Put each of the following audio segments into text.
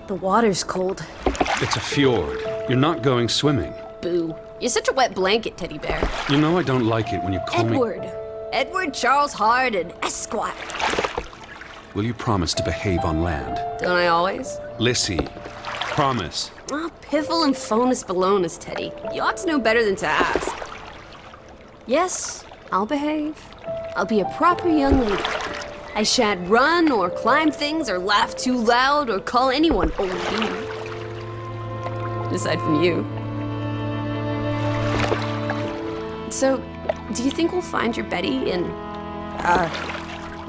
The water's cold. It's a fjord. You're not going swimming. Boo. You're such a wet blanket, teddy bear. You know I don't like it when you call me... Edward Charles Hardin, Esquire. Will you promise to behave on land? Don't I always? Lissy, promise. Oh, piffle and phonus balonus, Teddy. You ought to know better than to ask. Yes, I'll behave. I'll be a proper young lady. I shan't run or climb things or laugh too loud or call anyone old bean. Aside from you. So, do you think we'll find your Betty in,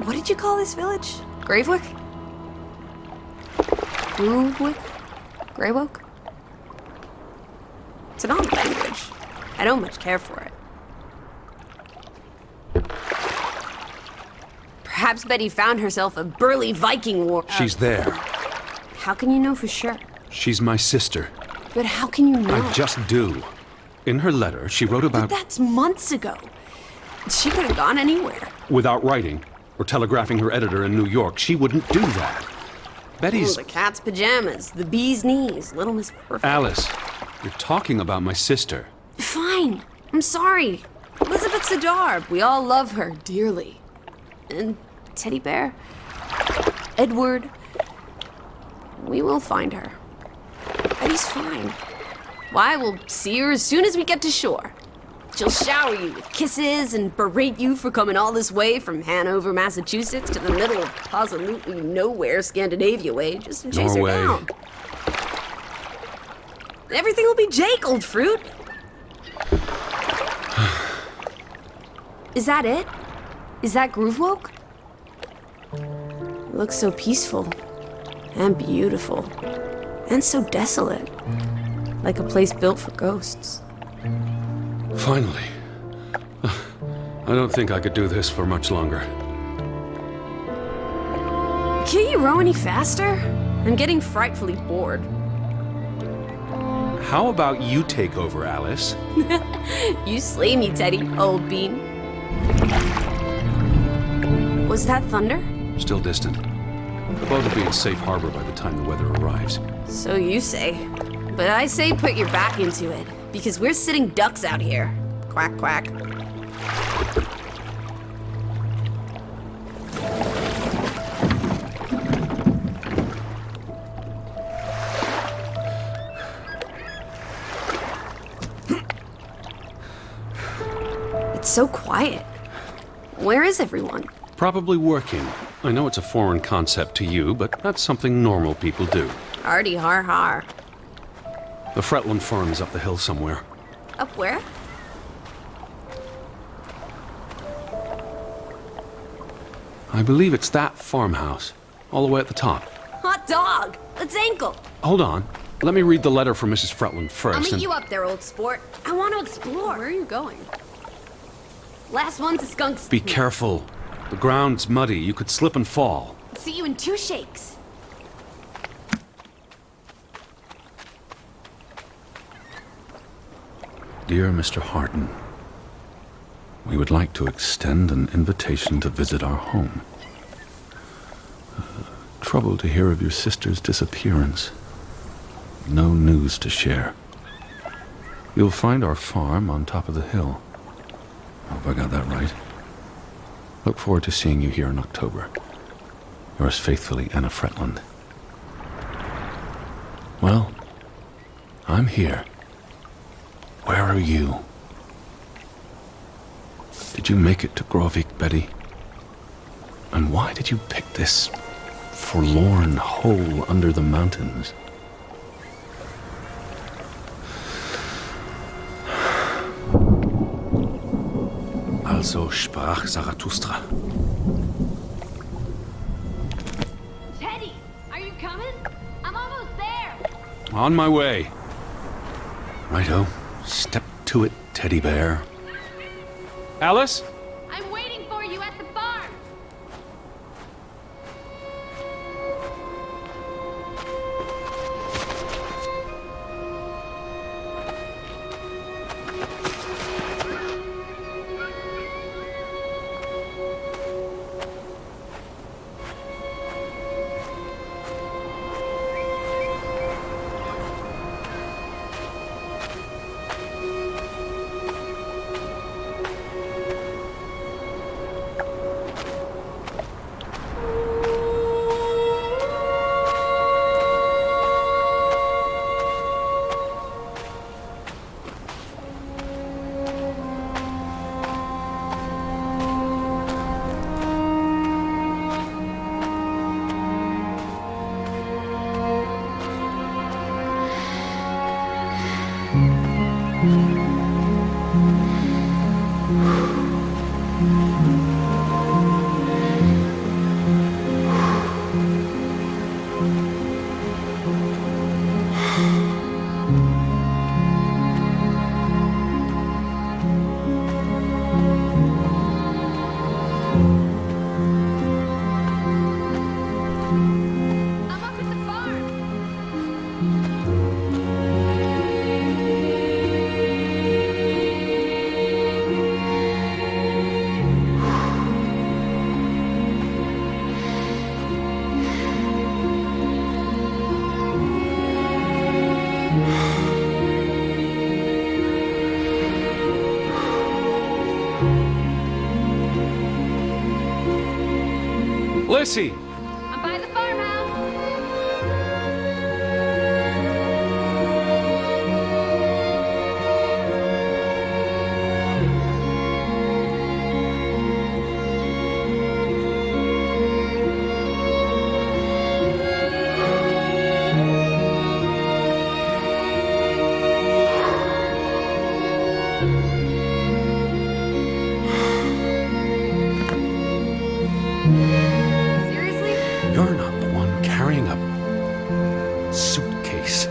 what did you call this village? Gravewick? Gravewick? Greywoke? It's an odd language. I don't much care for it. Perhaps Betty found herself a burly Viking war... She's there. How can you know for sure? She's my sister. But how can you know? I just do. In her letter, she wrote about... But that's months ago. She could have gone anywhere. Without writing, or telegraphing her editor in New York, she wouldn't do that. Betty's... Oh, the cat's pajamas, the bee's knees, Little Miss Perfect. Alice, you're talking about my sister. Fine. I'm sorry. Elizabeth Siddard. We all love her dearly. And Teddy Bear, Edward, we will find her. Betty's fine. Why, we'll see her as soon as we get to shore. She'll shower you with kisses and berate you for coming all this way from Hanover, Massachusetts to the middle of absolutely nowhere Scandinavia way just to chase Norway. her down. Everything will be Jake, old fruit. Is that it? Is that Groovewoke? It looks so peaceful and beautiful and so desolate, like a place built for ghosts. Finally. I don't think I could do this for much longer. Can't you row any faster? I'm getting frightfully bored. How about you take over, Alice? You slay me, Teddy, old bean. Was that thunder? Still distant. The boat will be in safe harbor by the time the weather arrives. So you say. But I say put your back into it, because we're sitting ducks out here. Quack, quack. It's so quiet. Where is everyone? Probably working. I know it's a foreign concept to you, but that's something normal people do. Hardy har har. The Fretland farm is up the hill somewhere. Up where? I believe it's that farmhouse, all the way at the top. Hot dog! Let's ankle! Hold on. Let me read the letter from Mrs. Fretland first. I'll meet and... you up there, old sport. I want to explore. Where are you going? Last one's a skunk's. Be careful. The ground's muddy. You could slip and fall. See you in 2 shakes. Dear Mr. Hardin, we would like to extend an invitation to visit our home. Troubled to hear of your sister's disappearance. No news to share. You'll find our farm on top of the hill. Hope I got that right. Look forward to seeing you here in October. Yours faithfully, Anna Fretland. Well, I'm here. Where are you? Did you make it to Grovik, Betty? And why did you pick this forlorn hole under the mountains? Also sprach Zarathustra. Teddy, are you coming? I'm almost there. On my way. Righto. Step to it, teddy bear. Alice? I'm waiting for you at the farm. Missy! I'm by the farmhouse. Seriously? You're not the one carrying a suitcase.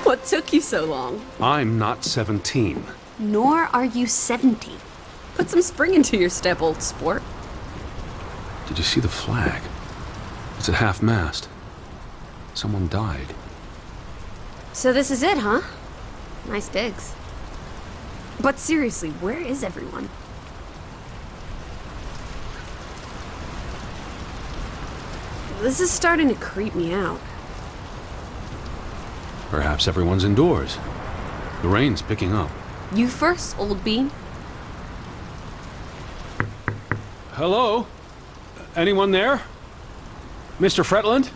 What took you so long? I'm not 17. Nor are you 70. Put some spring into your step, old sport. Did you see the flag? It's at half-mast. Someone died. So this is it, huh? Nice digs. But seriously, where is everyone? This is starting to creep me out. Perhaps everyone's indoors. The rain's picking up. You first, old bean. Hello? Anyone there? Mr. Fretland?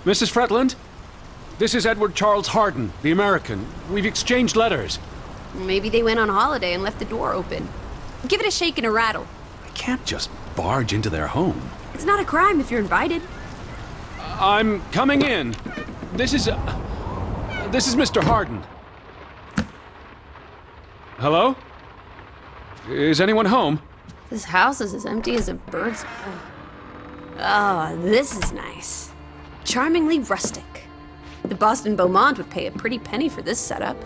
Mrs. Fretland? This is Edward Charles Harden, the American. We've exchanged letters. Maybe they went on holiday and left the door open. Give it a shake and a rattle. I can't just barge into their home. It's not a crime if you're invited. I'm coming in. This is Mr. Harden. Hello? Is anyone home? This house is as empty as a bird's home. Oh, this is nice. Charmingly rustic. The Boston Beaumont would pay a pretty penny for this setup.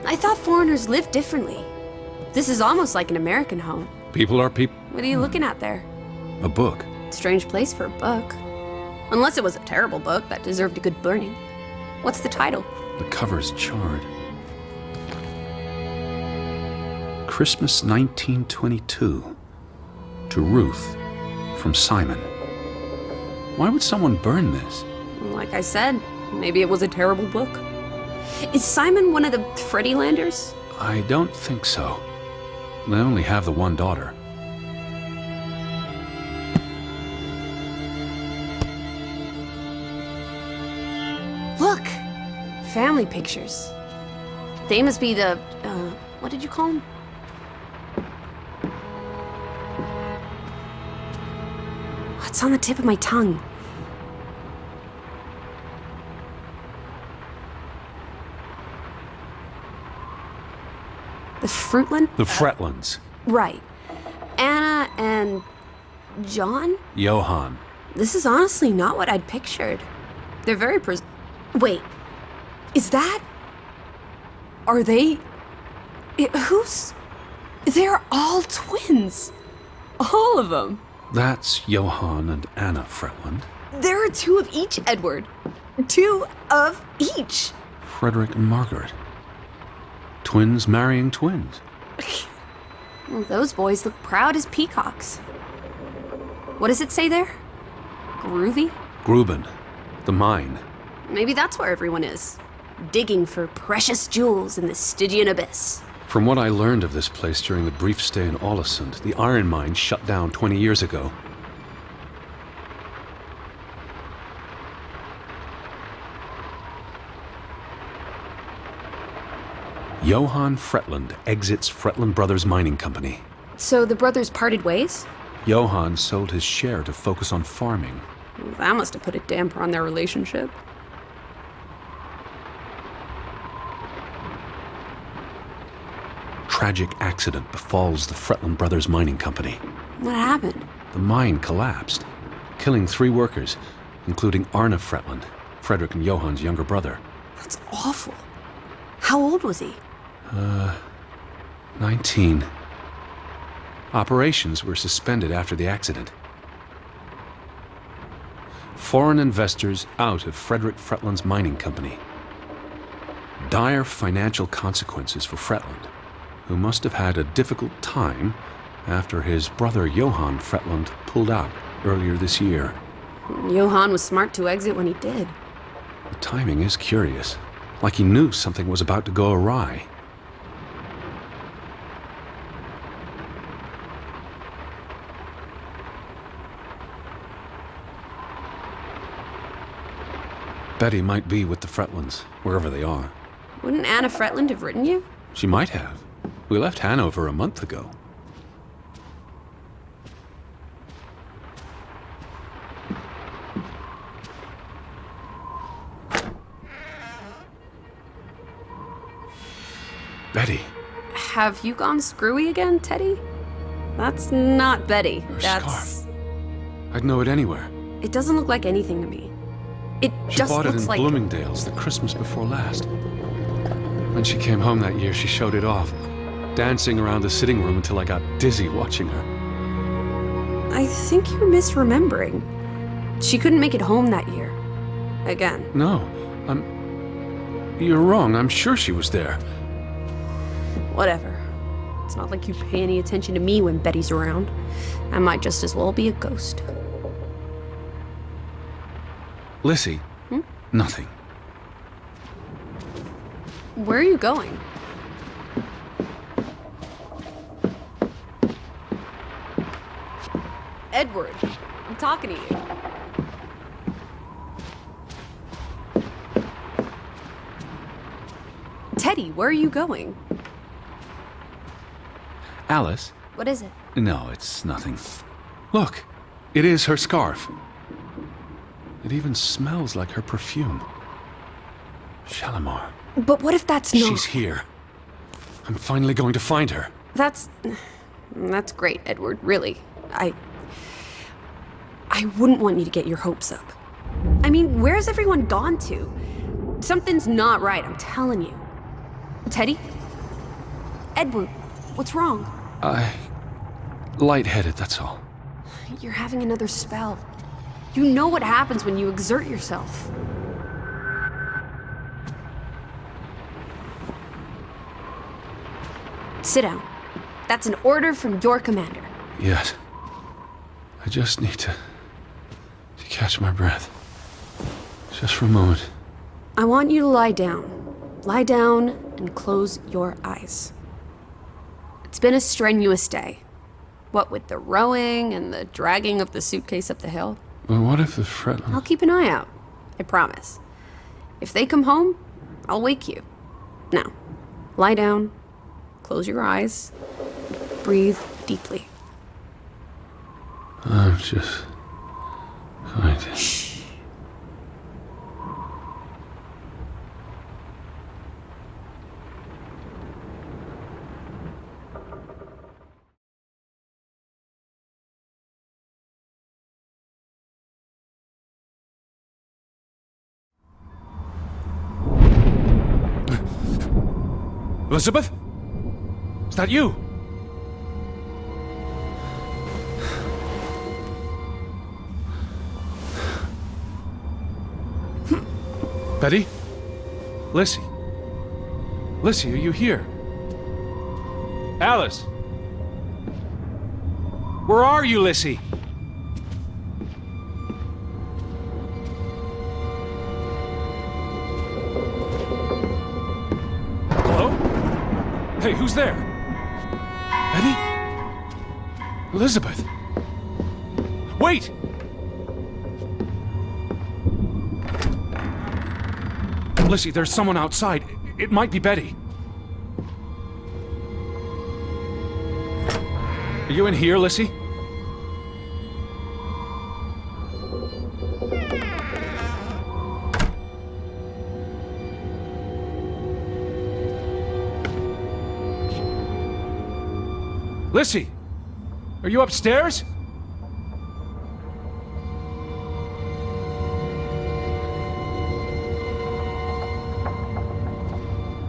I thought foreigners lived differently. This is almost like an American home. People are people. What are you looking at there? A book. Strange place for a book. Unless it was a terrible book that deserved a good burning. What's the title? The cover's charred. Christmas 1922. To Ruth, from Simon. Why would someone burn this? Like I said, maybe it was a terrible book. Is Simon one of the Freddylanders? I don't think so. They only have the one daughter. Look! Family pictures. They must be the, what did you call them? It's on the tip of my tongue. The Fruitland? The Fretlands. Right. Anna and John? Johann. This is honestly not what I'd pictured. They're very Wait. Is that... Are they... Who's... They're all twins. All of them. That's Johann and Anna Fretland. There are two of each, Edward. Two of each. Frederick and Margaret. Twins marrying twins. Well, those boys look proud as peacocks. What does it say there? Groovy? Gruben. The mine. Maybe that's where everyone is. Digging for precious jewels in the Stygian abyss. From what I learned of this place during the brief stay in Ålesund, the iron mine shut down 20 years ago. Johann Fretland exits Fretland Brothers Mining Company. So the brothers parted ways? Johann sold his share to focus on farming. Well, that must have put a damper on their relationship. Tragic accident befalls the Fretland Brothers Mining Company. What happened? The mine collapsed, killing 3 workers, including Arne Fretland, Frederick and Johann's younger brother. That's awful. How old was he? 19. Operations were suspended after the accident. Foreign investors out of Frederick Fretland's mining company. Dire financial consequences for Fretland, who must have had a difficult time after his brother Johann Fretland pulled out earlier this year. Johann was smart to exit when he did. The timing is curious, like he knew something was about to go awry. Betty might be with the Fretlands, wherever they are. Wouldn't Anna Fretland have written you? She might have. We left Hanover a month ago. Betty. Have you gone screwy again, Teddy? That's not Betty. Her That's... scarf. I'd know it anywhere. It doesn't look like anything to me. It She just bought it looks in like... Bloomingdale's the Christmas before last. When she came home that year, she showed it off, dancing around the sitting room until I got dizzy watching her. I think you're misremembering. She couldn't make it home that year. Again. No, You're wrong. I'm sure she was there. Whatever. It's not like you pay any attention to me when Betty's around. I might just as well be a ghost. Lissy? Nothing. Where are you going? Edward, I'm talking to you. Teddy, where are you going? Alice? What is it? No, it's nothing. Look, it is her scarf. It even smells like her perfume. Shalimar. But what if that's not... She's here. I'm finally going to find her. That's great, Edward, really. I wouldn't want you to get your hopes up. I mean, where's everyone gone to? Something's not right, I'm telling you. Teddy? Edward, what's wrong? Lightheaded, that's all. You're having another spell. You know what happens when you exert yourself. Sit down. That's an order from your commander. Yes. I just need to catch my breath. Just for a moment. I want you to lie down. Lie down and close your eyes. It's been a strenuous day. What with the rowing and the dragging of the suitcase up the hill. Well, what if the Fretland... I'll keep an eye out. I promise. If they come home, I'll wake you. Now, lie down, close your eyes, breathe deeply. I'm just going to... Shh. Elizabeth? Is that you? Betty? Lissy? Lissy, are you here? Alice? Where are you, Lissy? Hello? Hey, who's there? Betty? Elizabeth? Wait! Lissy, there's someone outside. It might be Betty. Are you in here, Lissy? Lissy! Are you upstairs?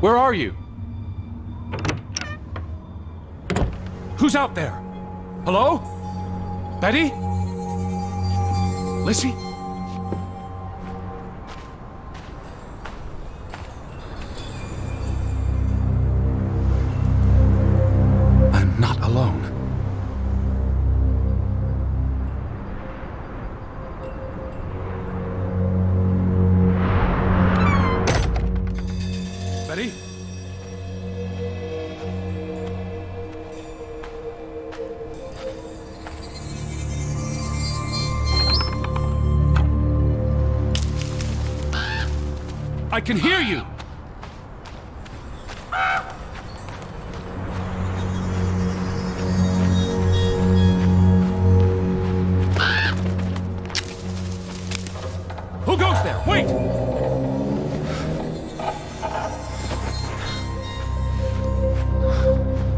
Where are you? Who's out there? Hello? Betty? Lissy? I'm not alone. I can hear you! Who goes there? Wait!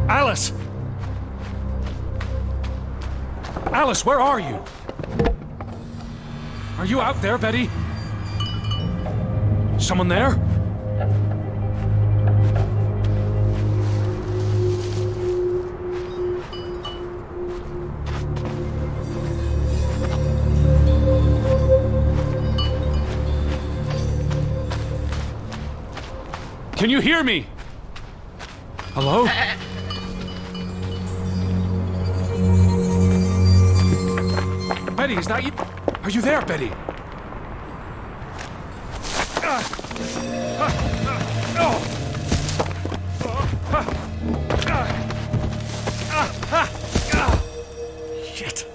Alice! Alice, where are you? Are you out there, Betty? Someone there? Can you hear me? Hello? Betty, is that you? Are you there, Betty? Shit.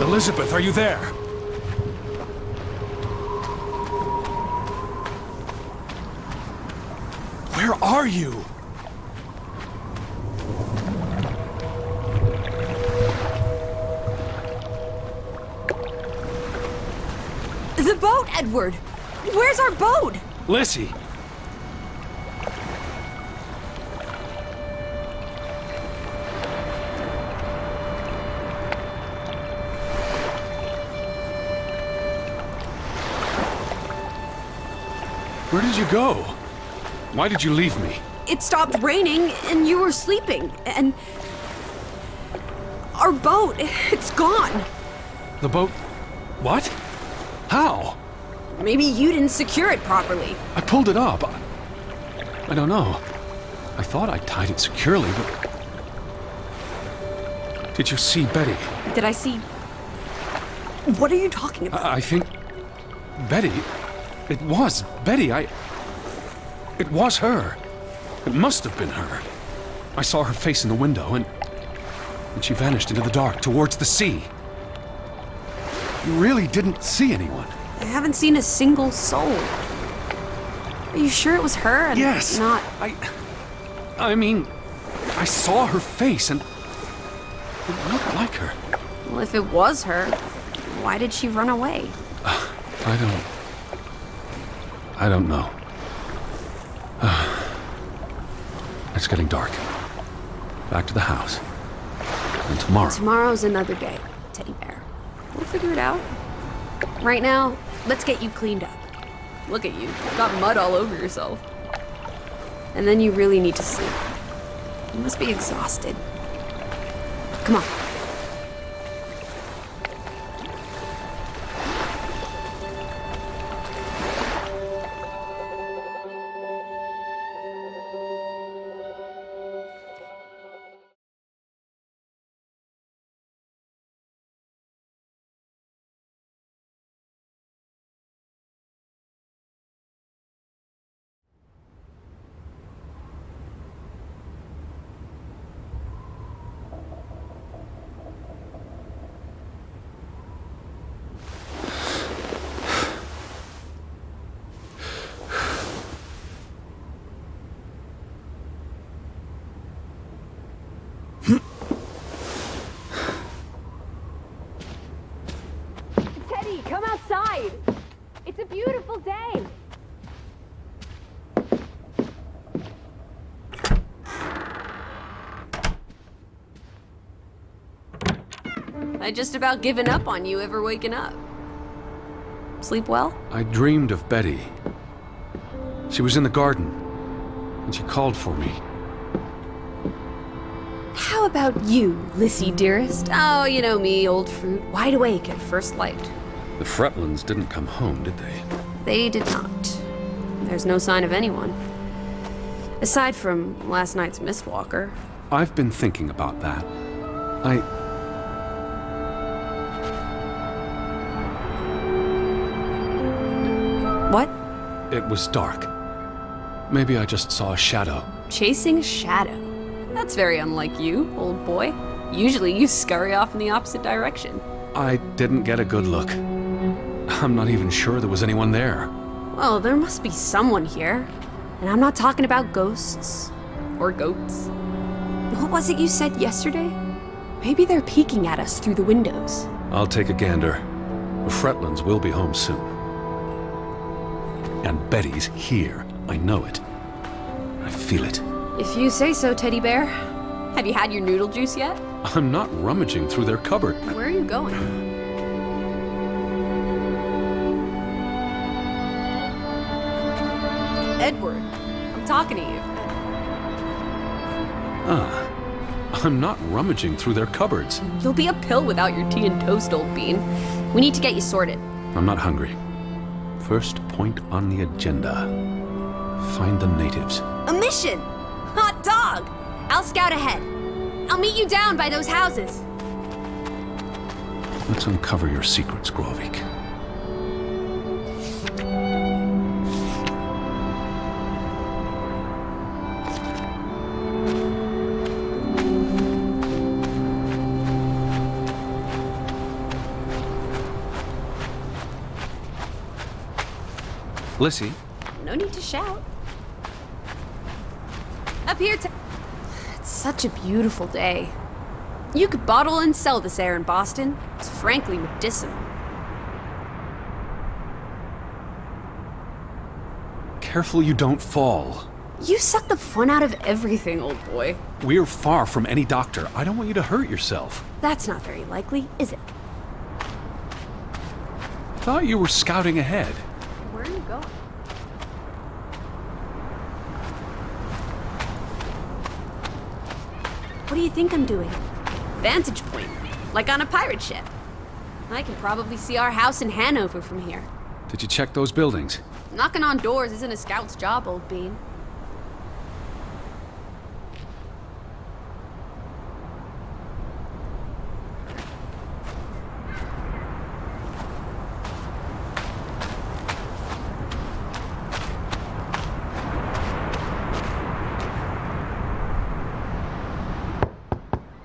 Elizabeth, are you there? Where are you? The boat, Edward! Where's our boat? Lissy! Where did you go? Why did you leave me? It stopped raining and you were sleeping, and our boat, it's gone. The boat... What? How? Maybe you didn't secure it properly. I pulled it up. I don't know. I thought I tied it securely, but... Did you see Betty? Did I see... What are you talking about? I think... Betty... It was Betty. It was her. It must have been her. I saw her face in the window, and she vanished into the dark towards the sea. You really didn't see anyone? I haven't seen a single soul. Are you sure it was her and Yes. not... I mean, I saw her face, and it looked like her. Well, if it was her, why did she run away? I don't know. It's getting dark. Back to the house. And tomorrow... Tomorrow's another day, Teddy Bear. We'll figure it out. Right now, let's get you cleaned up. Look at you. You've got mud all over yourself. And then you really need to sleep. You must be exhausted. Come on. Teddy, come outside! It's a beautiful day! I just about given up on you ever waking up. Sleep well? I dreamed of Betty. She was in the garden, and she called for me. How about you, Lissy dearest? Oh, you know me, old fruit, wide awake at first light. The Fretlands didn't come home, did they? They did not. There's no sign of anyone. Aside from last night's Mistwalker. I've been thinking about that. What? It was dark. Maybe I just saw a shadow. Chasing a shadow. That's very unlike you, old boy. Usually you scurry off in the opposite direction. I didn't get a good look. I'm not even sure there was anyone there. Well, there must be someone here. And I'm not talking about ghosts. Or goats. What was it you said yesterday? Maybe they're peeking at us through the windows. I'll take a gander. The Fretlands will be home soon. And Betty's here. I know it. I feel it. If you say so, Teddy Bear. Have you had your noodle juice yet? I'm not rummaging through their cupboard. Where are you going? Edward, I'm talking to you. I'm not rummaging through their cupboards. You'll be a pill without your tea and toast, old bean. We need to get you sorted. I'm not hungry. First point on the agenda. Find the natives. A mission! Hot dog! I'll scout ahead. I'll meet you down by those houses. Let's uncover your secrets, Grovik. Lissy? No need to shout. Up here, It's such a beautiful day. You could bottle and sell this air in Boston. It's frankly medicinal. Careful you don't fall. You suck the fun out of everything, old boy. We're far from any doctor. I don't want you to hurt yourself. That's not very likely, is it? Thought you were scouting ahead. Where are you going? What do you think I'm doing? Vantage point, like on a pirate ship. I can probably see our house in Hanover from here. Did you check those buildings? Knocking on doors isn't a scout's job, old bean.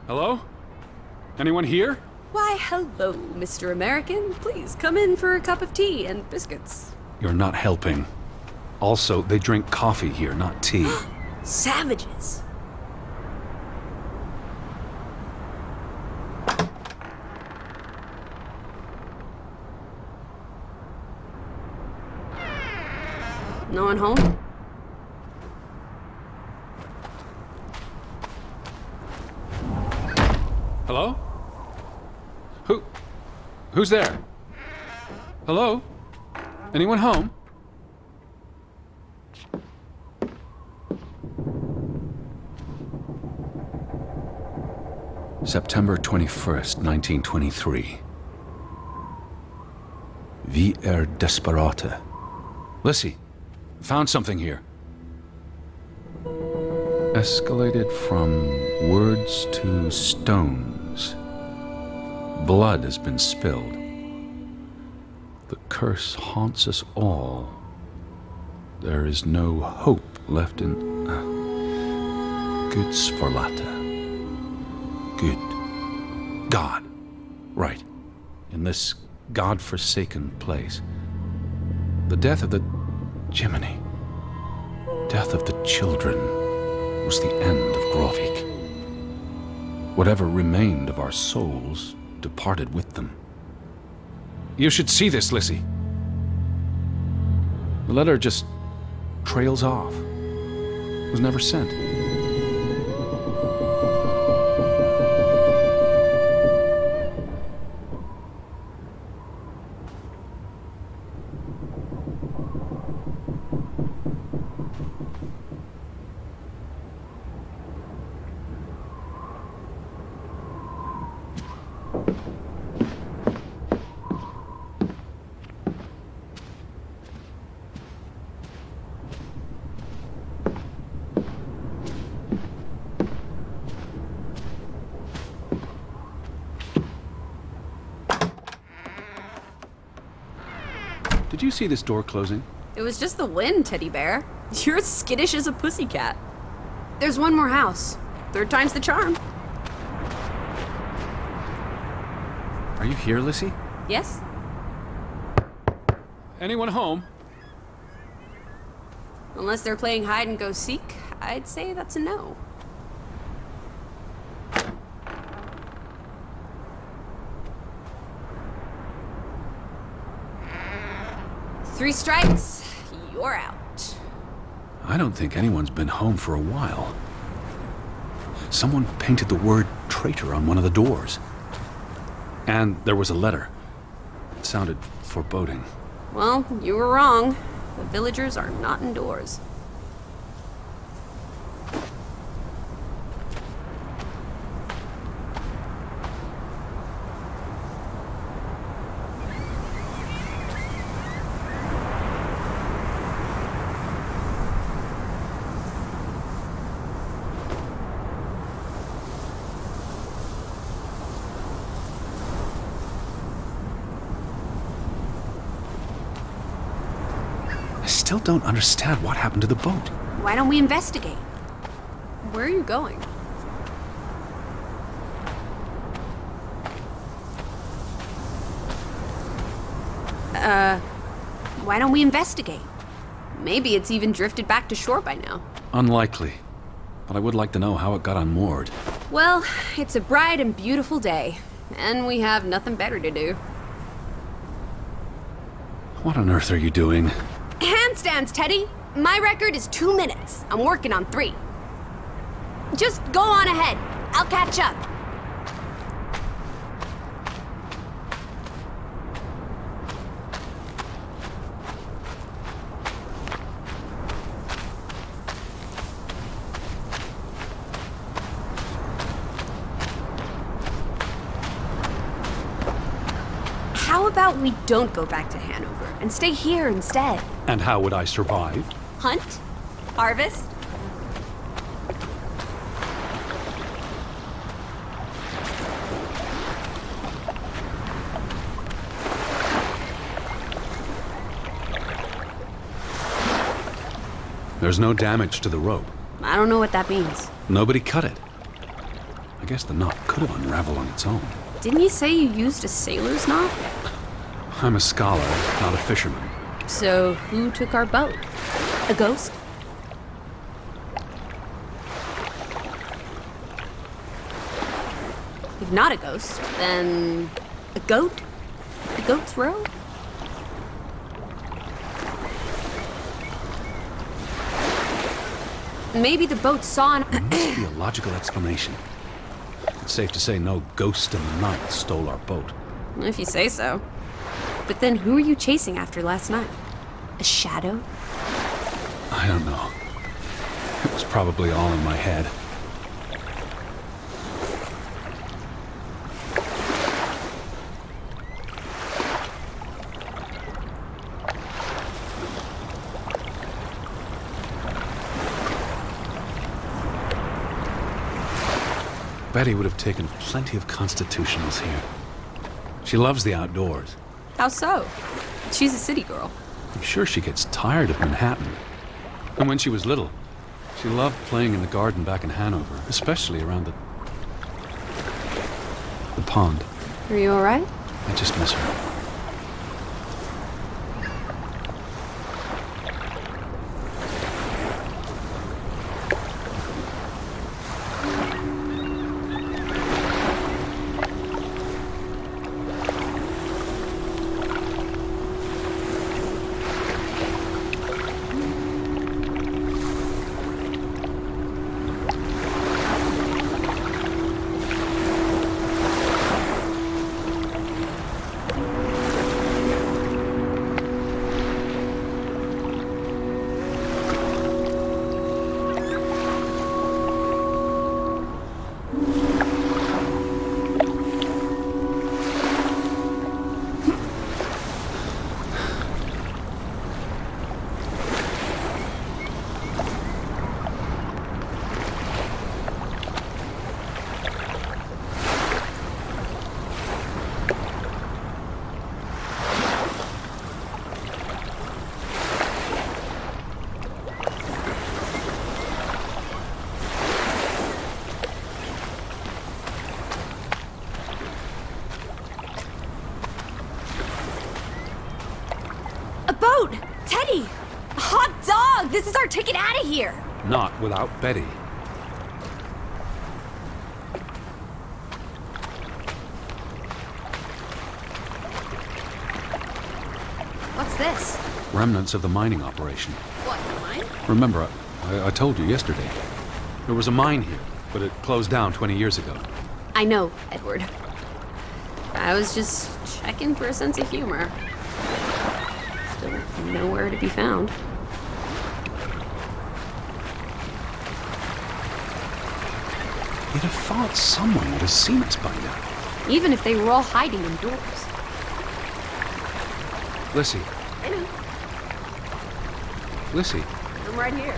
Hello? Anyone here? Why, hello, Mr. American. Please come in for a cup of tea and biscuits. You're not helping. Also, they drink coffee here, not tea. Savages. No one home? Hello? Who's there? Hello? Anyone home? September 21st, 1923. Vi desperate. Lissy, found something here. Escalated from words to stones. Blood has been spilled. The curse haunts us all. There is no hope left in Gudsforlata. Good. God. Right. In this God-forsaken place. The death of the Jiminy. Death of the children was the end of Grovik. Whatever remained of our souls departed with them. You should see this, Lissy. The letter just trails off. Was never sent. Did you see this door closing? It was just the wind, Teddy Bear. You're as skittish as a pussycat. There's one more house. Third time's the charm. Are you here, Lissy? Yes? Anyone home? Unless they're playing hide and go seek, I'd say that's a no. Three strikes, you're out. I don't think anyone's been home for a while. Someone painted the word traitor on one of the doors. And there was a letter. It sounded foreboding. Well, you were wrong. The villagers are not indoors. I still don't understand what happened to the boat. Why don't we investigate? Where are you going? Why don't we investigate? Maybe it's even drifted back to shore by now. Unlikely. But I would like to know how it got unmoored. Well, it's a bright and beautiful day, and we have nothing better to do. What on earth are you doing? Handstands, Teddy! My record is 2 minutes. I'm working on 3. Just go on ahead. I'll catch up. How about we don't go back to Hanover and stay here instead? And how would I survive? Hunt? Harvest? There's no damage to the rope. I don't know what that means. Nobody cut it. I guess the knot could have unraveled on its own. Didn't you say you used a sailor's knot? I'm a scholar, not a fisherman. So who took our boat? A ghost? If not a ghost, then a goat? A goat's row? Maybe the boat saw an... There must be a logical explanation. It's safe to say no ghost in the night stole our boat. If you say so. But then who were you chasing after last night? A shadow? I don't know. It was probably all in my head. Betty would have taken plenty of constitutionals here. She loves the outdoors. How so? She's a city girl. I'm sure she gets tired of Manhattan. And when she was little, she loved playing in the garden back in Hanover, especially around the pond. Are you alright? I just miss her. Teddy! Hot dog! This is our ticket out of here! Not without Betty. What's this? Remnants of the mining operation. What, mine? Remember, I told you yesterday. There was a mine here, but it closed down 20 years ago. I know, Edward. I was just checking for a sense of humor. Still nowhere to be found. You'd have thought someone would have seen us by now. Even if they were all hiding indoors. Lissy. I know. Lissy. I'm right here.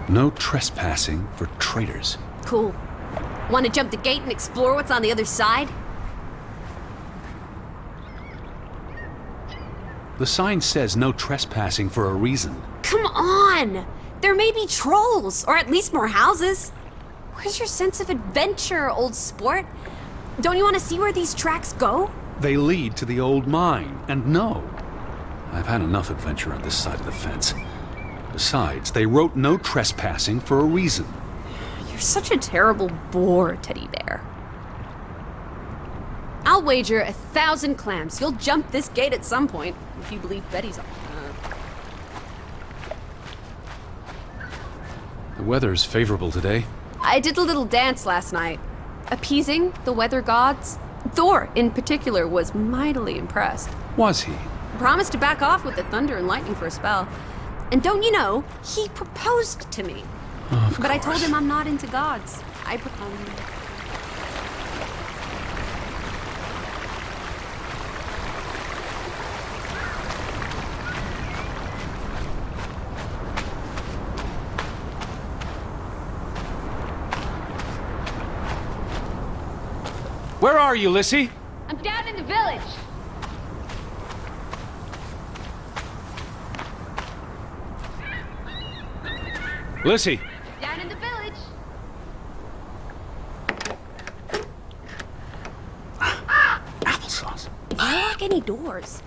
No trespassing for traitors. Cool. Want to jump the gate and explore what's on the other side? The sign says no trespassing for a reason. Come on! There may be trolls, or at least more houses. Where's your sense of adventure, old sport? Don't you want to see where these tracks go? They lead to the old mine, and no. I've had enough adventure on this side of the fence. Besides, they wrote no trespassing for a reason. You're such a terrible bore, Teddy Bear. I'll wager 1,000 clams you'll jump this gate at some point, if you believe Betty's on. The weather's favorable today. I did a little dance last night, appeasing the weather gods. Thor, in particular, was mightily impressed. Was he? Promised to back off with the thunder and lightning for a spell. And don't you know, he proposed to me. Of But I told course. him I'm not into gods. I propose. Where are you, Lissy? I'm down in the village. Lissy! Down in the village. Applesauce. Why lock any doors?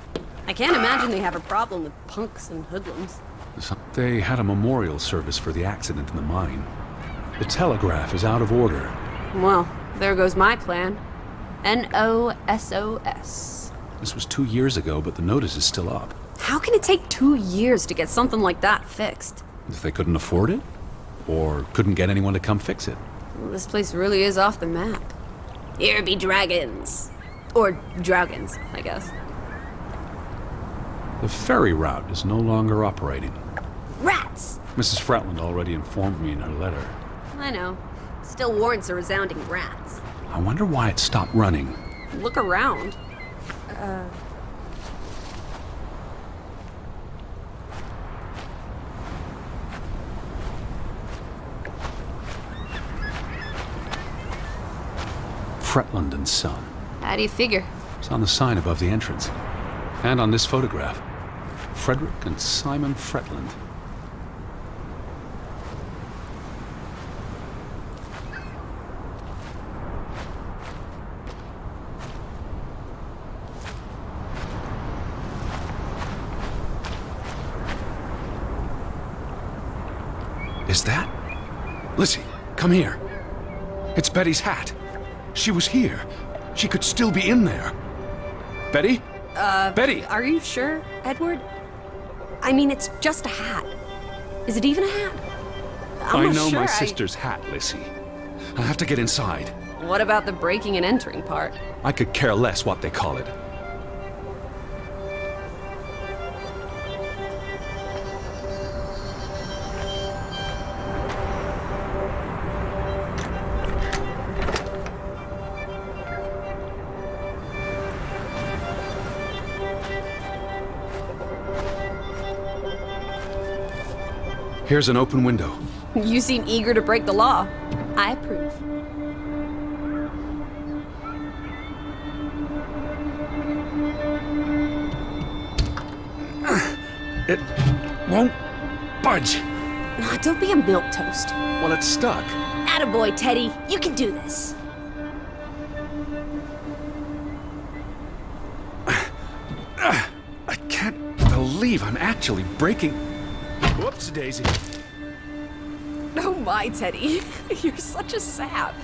I can't imagine they have a problem with punks and hoodlums. They had a memorial service for the accident in the mine. The telegraph is out of order. Well, there goes my plan. NOSOS. This was 2 years ago, but the notice is still up. How can it take 2 years to get something like that fixed? If they couldn't afford it? Or couldn't get anyone to come fix it? Well, this place really is off the map. Here be dragons. Or Draugans, I guess. The ferry route is no longer operating. Rats! Mrs. Fretland already informed me in her letter. I know. Still warrants a resounding rats. I wonder why it stopped running. Look around. Fretland and Son. How do you figure? It's on the sign above the entrance. And on this photograph. Frederick and Simon Fretland. Is that? Lissy, come here. It's Betty's hat. She was here. She could still be in there. Betty? Betty! Are you sure, Edward? I mean, it's just a hat. Is it even a hat? I'm I not know sure. my sister's hat, Lissy. I have to get inside. What about the breaking and entering part? I could care less what they call it. Here's an open window. You seem eager to break the law. I approve. It won't budge. Aw, don't be a milquetoast. Well, it's stuck. Attaboy, Teddy. You can do this. can't believe I'm actually breaking... Whoops, Daisy. Oh my, Teddy. You're such a sap.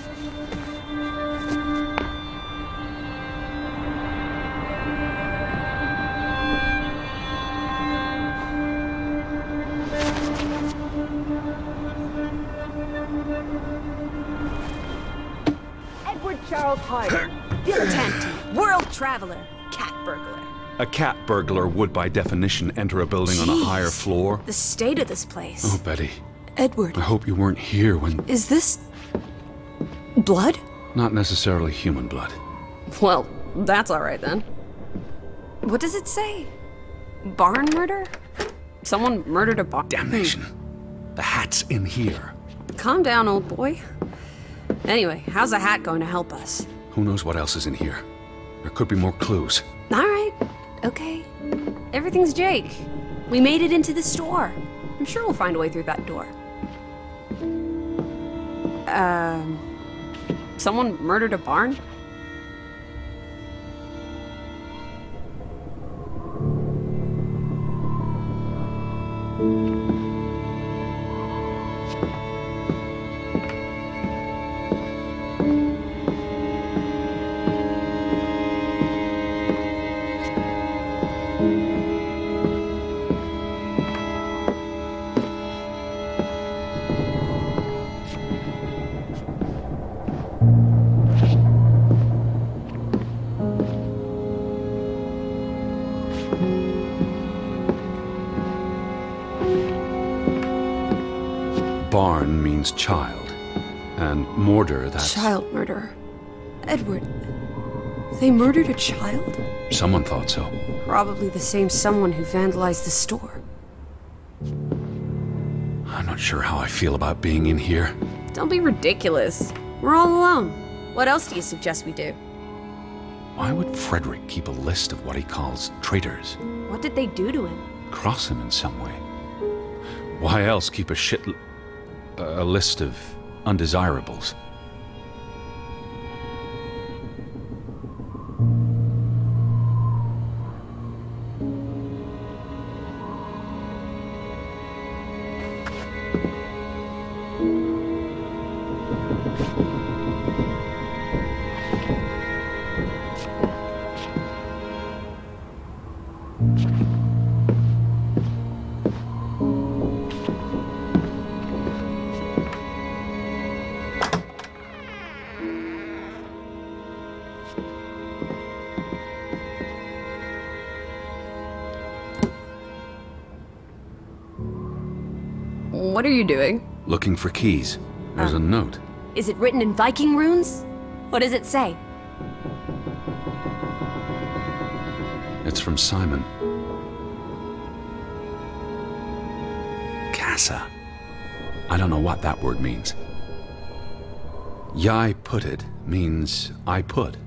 Edward Charles Harding. Dilettante, world traveler, cat burglar. A cat burglar would, by definition, enter a building on a higher floor. The state of this place. Oh, Betty. Edward, I hope you weren't here when... is this... blood? Not necessarily human blood. Well, that's alright then. What does it say? Barn murder? Someone murdered a barn... Damnation. The hat's in here. Calm down, old boy. Anyway, how's a hat going to help us? Who knows what else is in here? There could be more clues. Alright, okay. Everything's Jake. We made it into the store. I'm sure we'll find a way through that door. Someone murdered a barn? Barn means child, and mortar, that's... Child murder. Edward, they murdered a child? Someone thought so. Probably the same someone who vandalized the store. I'm not sure how I feel about being in here. Don't be ridiculous. We're all alone. What else do you suggest we do? Why would Frederick keep a list of what he calls traitors? What did they do to him? Cross him in some way? Why else keep a list of undesirables? What are you doing? Looking for keys. There's a note. Is it written in Viking runes? What does it say? It's from Simon. Casa. I don't know what that word means. Jij put it means I put.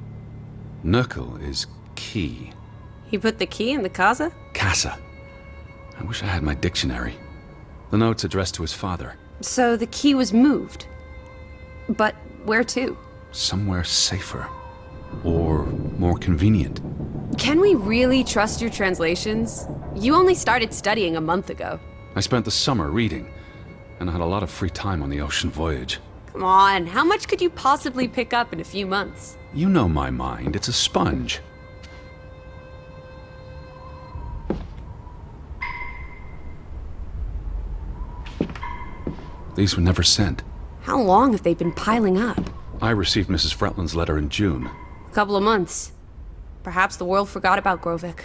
Nyugodt is key. He put the key in the casa? Casa. I wish I had my dictionary. The note's addressed to his father. So the key was moved. But where to? Somewhere safer. Or more convenient. Can we really trust your translations? You only started studying a month ago. I spent the summer reading, and I had a lot of free time on the ocean voyage. Come on, how much could you possibly pick up in a few months? You know my mind, it's a sponge. These were never sent. How long have they been piling up? I received Mrs. Fretland's letter in June. A couple of months. Perhaps the world forgot about Grovik.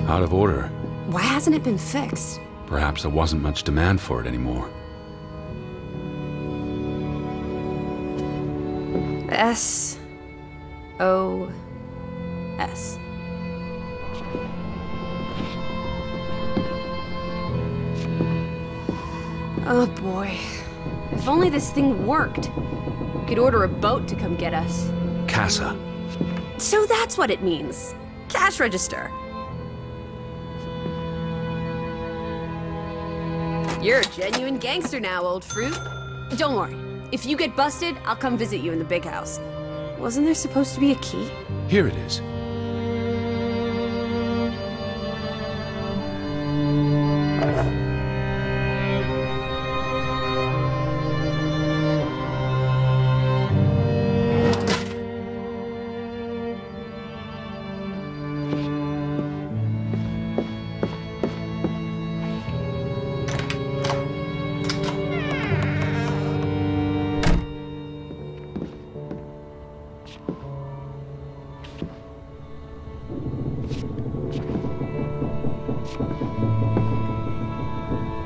Out of order. Why hasn't it been fixed? Perhaps there wasn't much demand for it anymore. S-O-S. Oh boy. If If only this thing worked. We could order a boat to come get us. Casa. So that's what it means. Cash register. You're a genuine gangster now, old fruit. Don't worry. If you get busted, I'll come visit you in the big house. Wasn't there supposed to be a key? Here it is.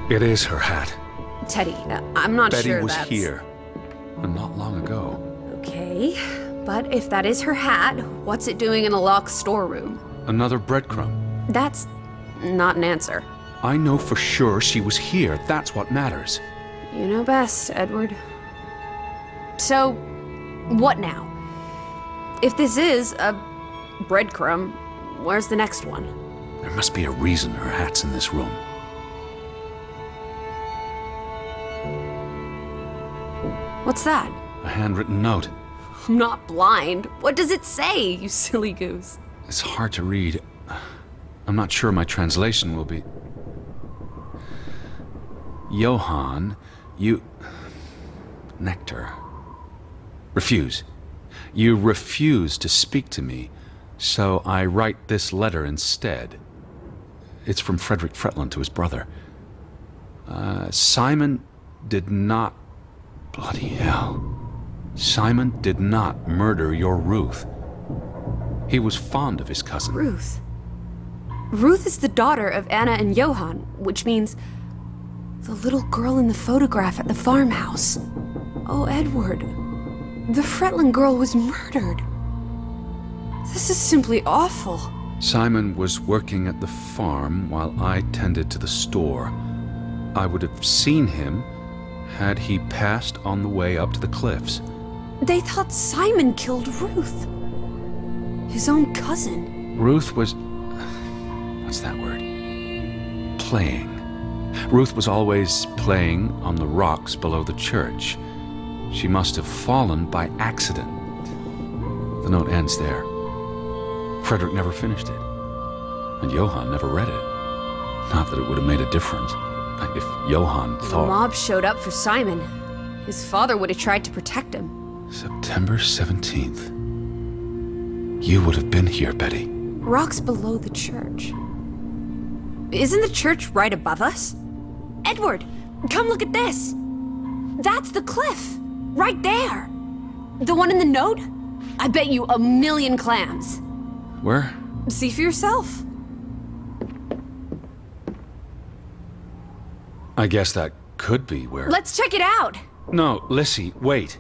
It is her hat. Teddy, I'm not Betty sure was that's... here, and not long ago. Okay, but if that is her hat, what's it doing in a locked storeroom? Another breadcrumb. That's not an answer. I know for sure she was here. That's what matters. You know best, Edward. So, what now? If this is a breadcrumb, where's the next one? There must be a reason her hat's in this room. What's that? A handwritten note. I'm not blind. What does it say, you silly goose? It's hard to read. I'm not sure my translation will be... Johann, you... Nectar. Refuse. You refuse to speak to me, so I write this letter instead. It's from Frederick Fretland to his brother. Simon did not... Bloody hell. Simon did not murder your Ruth. He was fond of his cousin. Ruth. Ruth is the daughter of Anna and Johann, which means the little girl in the photograph at the farmhouse. Oh, Edward. The Fretland girl was murdered. This is simply awful. Simon was working at the farm while I tended to the store. I would have seen him had he passed on the way up to the cliffs. They thought Simon killed Ruth. His own cousin. Ruth was... what's that word? Playing. Ruth was always playing on the rocks below the church. She must have fallen by accident. The note ends there. Frederick never finished it. And Johann never read it. Not that it would have made a difference. If Johann The thought... mob showed up for Simon. His father would have tried to protect him. September 17th. You would have been here, Betty. Rocks below the church. Isn't the church right above us? Edward, come look at this. That's the cliff. Right there. The one in the note? I bet you 1,000,000 clams. Where? See for yourself. I guess that could be where... Let's check it out. No, Lissy, wait.